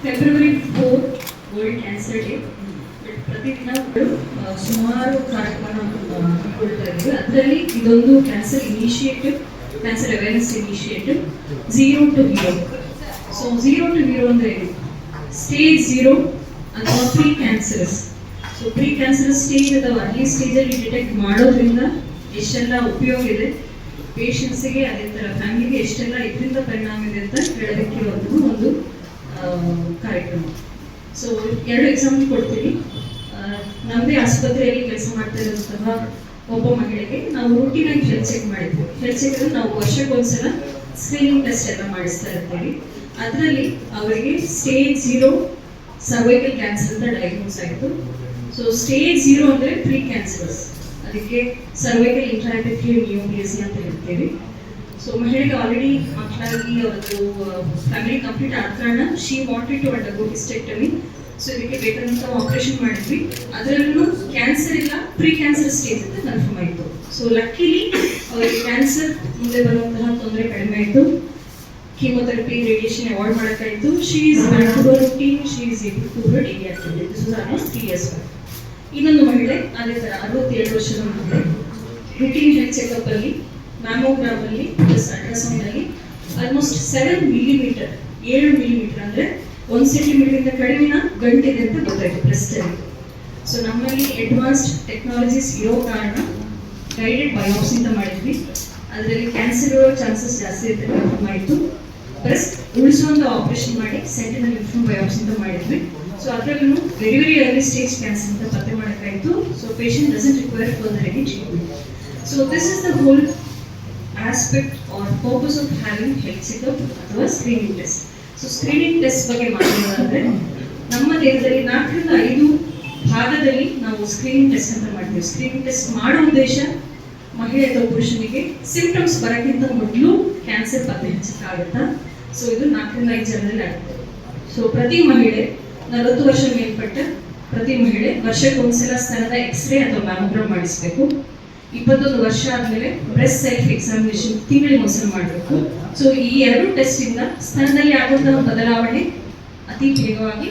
February 4 world cancer day. ಪ್ರತಿದಿನ ಸುಮಾರು ಕಾರ್ಯಕ್ರಮ ಹಮ್ಮಿಕೊಳ್ತಾ ಇದ್ದೀವಿ. ಅದರಲ್ಲಿ ಇದೊಂದು cancer initiative, cancer awareness initiative zero to hero. So zero to hero ಅಂದರೆ ಸ್ಟೇಜ್ 0 ಅಥವಾ pre cancerous. So pre cancerous stage ಅಥವಾ ಅರ್ಲಿ ಸ್ಟೇಜಲ್ಲಿ ಡಿಟೆಕ್ಟ್ ಮಾಡೋದ್ರಿಂದ ಎಷ್ಟೆಲ್ಲ ಉಪಯೋಗ ಇದೆ ಪೇಷಂಟ್ಸಿಗೆ, ಅದೇ ಥರ ಫ್ಯಾಮಿಲಿಗೆ ಎಷ್ಟೆಲ್ಲ ಇದರಿಂದ ಪರಿಣಾಮ ಇದೆ ಅಂತ ಹೇಳೋದಕ್ಕಿರುವಂತಹ ಒಂದು ಕಾರ್ಯಕ್ರಮ. ಸೊ 2 ಎಕ್ಸಾಂಪಲ್ ಕೊಡ್ತೀನಿ. ನಮ್ಮದೇ ಆಸ್ಪತ್ರೆಯಲ್ಲಿ ಕೆಲಸ ಮಾಡ್ತಾ ಇರುವಂತಹ ಒಬ್ಬ ಮಹಿಳೆಗೆ ನಾವು ರೂಟೀನ್ ಆಗಿ ಹೆಲ್ತ್ ಚೆಕ್ ಮಾಡಿದ್ವಿ. ಹೆಲ್ತ್ ಚೆಕ್ ಅಂದ್ರೆ ನಾವು ವರ್ಷಕ್ಕೊಂದ್ಸಲ ಸ್ಕ್ರೀನಿಂಗ್ ಟೆಸ್ಟ್ ಎಲ್ಲ ಮಾಡಿಸ್ತಾ ಇರ್ತೀವಿ. ಅದರಲ್ಲಿ ಅವರಿಗೆ ಸ್ಟೇಜ್ 0 ಸರ್ವೈಕಲ್ ಕ್ಯಾನ್ಸರ್ ಅಂತ ಡಯಾಗ್ನೋಸ್ ಆಯಿತು. ಸೊ ಸ್ಟೇಜ್ 0 ಅಂದರೆ ಪ್ರೀ ಕ್ಯಾನ್ಸರಸ್, ಅದಕ್ಕೆ ಸರ್ವೈಕಲ್ ಇಂಟ್ರಾಎಪಿಥೆಲಿಯಲ್ ನಿಯೋಪ್ಲೇಸಿಯಾ ಅಂತ ಹೇಳ್ತೀವಿ. ಸೊ ಮಹಿಳೆಗೆ ಆಲ್ರೆಡಿ ಮಕ್ಕಳಾಗಿ ಅವರದ್ದು ಫ್ಯಾಮಿಲಿ ಕಂಪ್ಲೀಟ್ ಆದ ಕಾರಣ she wanted to undergo hysterectomy. So ಇದಕ್ಕೆ ಬೇಕಾದಂಥ ಆಪರೇಷನ್ ಮಾಡಿದ್ವಿ. ಅದರಲ್ಲೂ ಕ್ಯಾನ್ಸರ್ ಇಲ್ಲ, ಪ್ರೀ ಕ್ಯಾನ್ಸರ್ ಸ್ಟೇಜ್ ಅಂತ ಕನ್ಫರ್ಮ್ ಆಯಿತು. ಸೊ ಲಕ್ಕಿಲಿ ಅವರಿಗೆ ಕ್ಯಾನ್ಸರ್ ಮುಂದೆ ಬರುವಂತಹ ತೊಂದರೆ ಕಡಿಮೆ ಆಯಿತು. ಕೀಮೋಥೆರಪಿ, ರೇಡಿಯೇಷನ್ ಅವಾಯ್ಡ್ ಮಾಡೋಕ್ಕಾಯಿತು. She is back to her routine, she is able to her daily activity. This is almost 3 years back. ಇನ್ನೊಂದು ಮಹಿಳೆ ಅದೇ ಥರ 67 ವರ್ಷದ ಮಹಿಳೆ ರೂಟೀನ್ ಹೆಲ್ತ್ ಚೆಕಪ್ ಅಲ್ಲಿ ಮ್ಯಾಮೋಗ್ರಾಮ್ ಅಲ್ಲಿ ಪ್ಲಸ್ ಅಲ್ಟ್ರಾಸೌಂಡ್ ಅಲ್ಲಿ ಆಲ್ಮೋಸ್ಟ್ 7 ಮಿಲಿಮೀಟರ್, 7 ಮಿಲಿಮೀಟರ್ ಅಂದ್ರೆ 1 ಸೆಂಟಿಮೀಟರ್ ಇಂದ ಕಡಿಮೆನ ಗಂಟಿದೆ ಅಂತ ಗೊತ್ತಾಯ್ತು ಬ್ರೆಸ್ಟ್ ಅಲ್ಲಿ. ಸೊ ನಮ್ಮಲ್ಲಿ ಅಡ್ವಾನ್ಸ್ಡ್ ಟೆಕ್ನಾಲಜೀಸ್ ಇರೋ ಕಾರಣ ಗೈಡೆಡ್ ಬಯೋಪ್ಸಿ ಅಂತ ಮಾಡಿದ್ವಿ. ಅದರಲ್ಲಿ ಕ್ಯಾನ್ಸರ್ ಇರೋ ಚಾನ್ಸಸ್ ಜಾಸ್ತಿ ಅಂತ ಕನ್ಫರ್ಮ್ ಆಯಿತು. ಬ್ರೆಸ್ಟ್ ಉಳಿಸುವಂತ ಆಪರೇಷನ್ ಮಾಡಿ ಸೆಂಟಿನಲ್ ಲಿಂಫ್ ಬಯೋಪ್ಸಿ ಅಂತ ಮಾಡಿದ್ವಿ. ಸೊ ಅದರಲ್ಲೂ ವೆರಿ ಅರ್ಲಿ ಸ್ಟೇಜ್ ಕ್ಯಾನ್ಸರ್ ಅಂತ ಪತ್ತೆ ಮಾಡೋಕ್ಕಾಯಿತು. So patient doesn't require further any treatment. So this is the whole aspect or purpose of having health checkup ಅಥವಾ screening test. So screening test ಬಗ್ಗೆ ಮಾತಾಡೋದಾದ್ರೆ ನಮ್ಮ ದೇಹದಲ್ಲಿ 4 ರಿಂದ 5 ಭಾಗದಲ್ಲಿ ನಾವು ಸ್ಕ್ರೀನಿಂಗ್ ಟೆಸ್ಟ್ ಅಂತ ಮಾಡ್ತೀವಿ. ಸ್ಕ್ರೀನಿಂಗ್ ಟೆಸ್ಟ್ ಮಾಡೋ ಉದ್ದೇಶ ಮಹಿಳೆ ಅಥವಾ ಪುರುಷನಿಗೆ ಸಿಂಪ್ಟಮ್ಸ್ ಬರೋಕ್ಕಿಂತ ಮೊದಲು ಕ್ಯಾನ್ಸರ್ ಪತ್ತೆ ಹಚ್ಚಕ್ಕಾಗುತ್ತಾ. ಸೊ ಇದು 4 ರಿಂದ 5 ಜನರಲ್ಲಿ ಆಗುತ್ತೆ. ಸೊ ಪ್ರತಿ ಮಹಿಳೆ 40 ವರ್ಷ ಮೇಲ್ಪಟ್ಟ ಪ್ರತಿ ಮಹಿಳೆ ವರ್ಷಕ್ಕೊಂದ್ಸಲ ಸ್ತನದ ಎಕ್ಸ್ರೇ ಅಥವಾ ಮ್ಯಾಮೋಗ್ರಾಮ್ ಮಾಡಿಸಬೇಕು. 21 ವರ್ಷ ಆದಮೇಲೆ ಬ್ರೆಸ್ಟ್ ಸೆಲ್ಫ್ ಎಕ್ಸಾಮಿನೇಷನ್ ತಿಂಗಳಿಗೆ ಒಂದ್ಸಲ ಮಾಡಬೇಕು. ಸೊ ಈ 2 ಟೆಸ್ಟ್ ಇಂದ ಸ್ತನದಲ್ಲಿ ಆಗುವಂತಹ ಬದಲಾವಣೆ ಅತಿ ವೇಗವಾಗಿ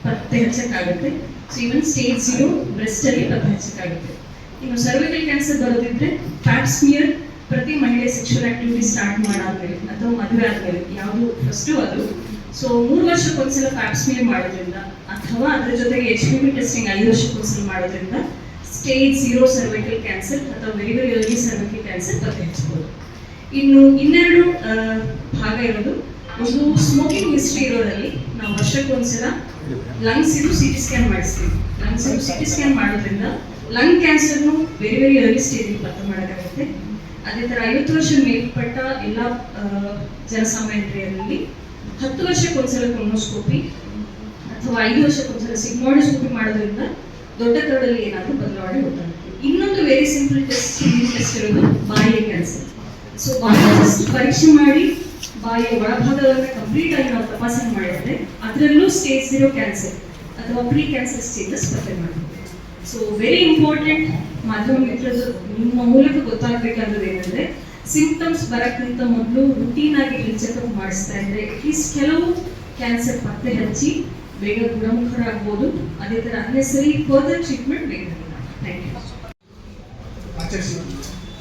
ಪತ್ತೆ ಹಚ್ಚಕ್ಕಾಗುತ್ತೆ. ಸೊ ಈವನ್ ಸ್ಟೇಜ್ 0 ಬ್ರೆಸ್ಟ್ ಅಲ್ಲಿ ಪತ್ತೆ ಹಚ್ಚಕ್ಕಾಗುತ್ತೆ. ಇನ್ನು ಸರ್ವೈಕಲ್ ಕ್ಯಾನ್ಸರ್ ಬರೋದಿದ್ರೆ ಪ್ಯಾಪ್ ಸ್ಮಿಯರ್ ಪ್ರತಿ ಮಹಿಳೆ ಸೆಕ್ಷುವಲ್ ಆಕ್ಟಿವಿಟಿ ಸ್ಟಾರ್ಟ್ ಮಾಡಾದ್ಮೇಲೆ ಅಥವಾ ಮದುವೆ ಆದ್ಮೇಲೆ ಯಾವುದು ಫಸ್ಟು ಅದು. ಸೊ 3 ವರ್ಷಕ್ಕೊಂದ್ಸಲ ಪ್ಯಾಪ್ ಸ್ಮಿಯರ್ ಮಾಡೋದ್ರಿಂದ ಅಥವಾ ಅದರ ಜೊತೆಗೆ HPV ಟೆಸ್ಟಿಂಗ್ 5 ವರ್ಷಕ್ಕೊಂದ್ಸಲ ಮಾಡೋದ್ರಿಂದ ಸ್ಟೇಜ್ 0 ಸರ್ವೈಕಲ್ ಕ್ಯಾನ್ಸರ್ ಅಥವಾ ವೆರಿ ಅರ್ಲಿ ಸರ್ವೈಕಲ್ ಕ್ಯಾನ್ಸರ್ ಪತ್ತೆ ಹಚ್ಚಬಹುದು. ಇನ್ನು 2 ಭಾಗ ಇರೋದು, ಒಂದು ಸ್ಮೋಕಿಂಗ್ ಹಿಸ್ಟ್ರಿ ಇರೋರಲ್ಲಿ ನಾವು ವರ್ಷಕ್ಕೊಂದ್ಸಲ ಲಂಗ್ಸ್ ಇದು CT ಸ್ಕ್ಯಾನ್ ಮಾಡಿಸ್ತೀವಿ. ಲಂಗ್ಸ್ ಇದು CT ಸ್ಕ್ಯಾನ್ ಮಾಡೋದ್ರಿಂದ ಲಂಗ್ ಕ್ಯಾನ್ಸರ್ನು ವೆರಿ ಅರ್ಲಿ ಸ್ಟೇಜ್ ಪತ್ತೆ ಮಾಡೋಕ್ಕಾಗುತ್ತೆ. ಅದೇ ಥರ 50 ವರ್ಷ ಮೇಲ್ಪಟ್ಟ ಎಲ್ಲ ಜನಸಾಮಾನ್ಯರಲ್ಲಿ 10 ವರ್ಷಕ್ಕೊಂದ್ಸಲ ಕೊನೋಸ್ಕೋಪಿ ಅಥವಾ 5 ವರ್ಷಕ್ಕೊಂದ್ಸಲ ಸಿಗ್ಮಾಯ್ಡೋಸ್ಕೋಪಿ ಮಾಡೋದ್ರಿಂದ ದೊಡ್ಡ ಕರಡಲ್ಲಿ ಏನಾದರೂ ಬದಲಾವಣೆ ಗೊತ್ತಾಗುತ್ತೆ. ಇನ್ನೊಂದು ವೆರಿ ಸಿಂಪಲ್ ಟೆಸ್ಟ್ ಇರೋದು ಬಾಯಿಯ ಕ್ಯಾನ್ಸರ್. ಸೊ ಬಾಯಿ ಜಸ್ಟ್ ಪರೀಕ್ಷೆ ಮಾಡಿ ಬಾಯಿಯ ಒಳಭಾಗವನ್ನು ಕಂಪ್ಲೀಟ್ ಆಗಿ ನಾವು ತಪಾಸಣೆ ಮಾಡಿದ್ರೆ ಅದರಲ್ಲೂ ಸ್ಟೇಜ್ 0 ಕ್ಯಾನ್ಸರ್ ಅಥವಾ ಪ್ರೀ ಕ್ಯಾನ್ಸರ್ ಸ್ಟೇಜಸ್ ಪತ್ತೆ ಮಾಡ್ತೀವಿ. ಸೊ ವೆರಿ ಇಂಪಾರ್ಟೆಂಟ್ ಮಾಧ್ಯಮ ಮಿತ್ರರು ನಿಮ್ಮ ಮೂಲಕ ಗೊತ್ತಾಗಬೇಕಾದ್ರೆ ಏನಂದ್ರೆ ಸಿಂಪ್ಟಮ್ಸ್ ಬರೋಕ್ಕಿಂತ ಮೊದಲು ರುಟೀನ್ ಆಗಿ ಹೆಲ್ತ್ ಚೆಕಪ್ ಮಾಡಿಸ್ತಾ ಇದ್ರೆ ಅಟ್ಲೀಸ್ಟ್ ಕೆಲವು ಕ್ಯಾನ್ಸರ್ ಪತ್ತೆ ಹಚ್ಚಿ ಬೇಗ ಗುಣಮುಖರಾಗಬಹುದು. ಅದೇ ಥರ ಅನ್ನೆಸರಿ ಫರ್ದರ್ ಟ್ರೀಟ್ಮೆಂಟ್ ಬೇಕಾಗಿಲ್ಲ. Thank you.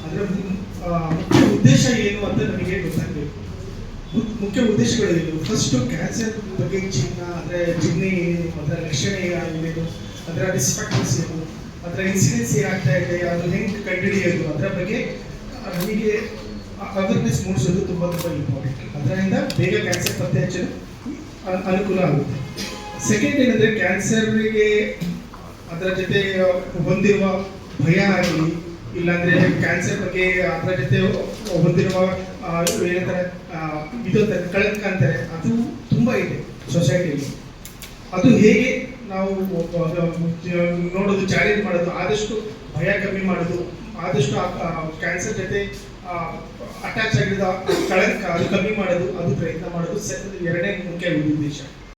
ಅದರ ಮುಖ್ಯ ಉದ್ದೇಶ ಏನು ಅಂತ ನಮಗೆ ಗೊತ್ತಾಗಬೇಕು. ಮುಖ್ಯ ಉದ್ದೇಶಗಳೇನು? ಫಸ್ಟು ಕ್ಯಾನ್ಸರ್ ಬಗ್ಗೆ ಚಿಹ್ನೆ ಏನು, ಅದರ ಲಕ್ಷಣ ಏನೇನು, ಅದರ ರಿಸ್ಕ್ ಏನು, ಅದರ ಇನ್ಸಿಡೆನ್ಸ್ ಏನಾಗ್ತಾ ಇದೆ, ಅದು ಹೆಂಗೆ ಕಂಡುಹಿಡಿಯೋದು, ಅದರ ಬಗ್ಗೆ ನಮಗೆ ಅವೇರ್ನೆಸ್ ಮೂಡಿಸೋದು ತುಂಬ ಇಂಪಾರ್ಟೆಂಟ್. ಅದರಿಂದ ಬೇಗ ಕ್ಯಾನ್ಸರ್ ಪತ್ತೆ ಹಚ್ಚಲು ಅನುಕೂಲ ಆಗುತ್ತೆ. ಸೆಕೆಂಡ್ ಏನಂದರೆ ಕ್ಯಾನ್ಸರ್ಗೆ ಅದರ ಜೊತೆ ಹೊಂದಿರುವ ಭಯ ಆಗಲಿ, ಇಲ್ಲಾಂದರೆ ಕ್ಯಾನ್ಸರ್ ಬಗ್ಗೆ ಅದರ ಜೊತೆ ಹೊಂದಿರುವ ಏನಂತಾರೆ ಇದೊಂದು ಕಳಂಕ ಅಂತಾರೆ, ಅದು ತುಂಬ ಇದೆ ಸೊಸೈಟಿಯಲ್ಲಿ. ಅದು ಹೇಗೆ ನಾವು ನೋಡೋದು, ಚಾಲೆಂಜ್ ಮಾಡೋದು, ಆದಷ್ಟು ಭಯ ಕಮ್ಮಿ ಮಾಡೋದು, ಆದಷ್ಟು ಕ್ಯಾನ್ಸರ್ ಜೊತೆ ಅಟ್ಯಾಚ್ ಆಗಿರೋ ಕಳಂಕ ಅದು ಕಮ್ಮಿ ಮಾಡೋದು, ಅದು ಪ್ರಯತ್ನ ಮಾಡೋದು 2ನೇ ಮುಖ್ಯ ಉದ್ದೇಶ.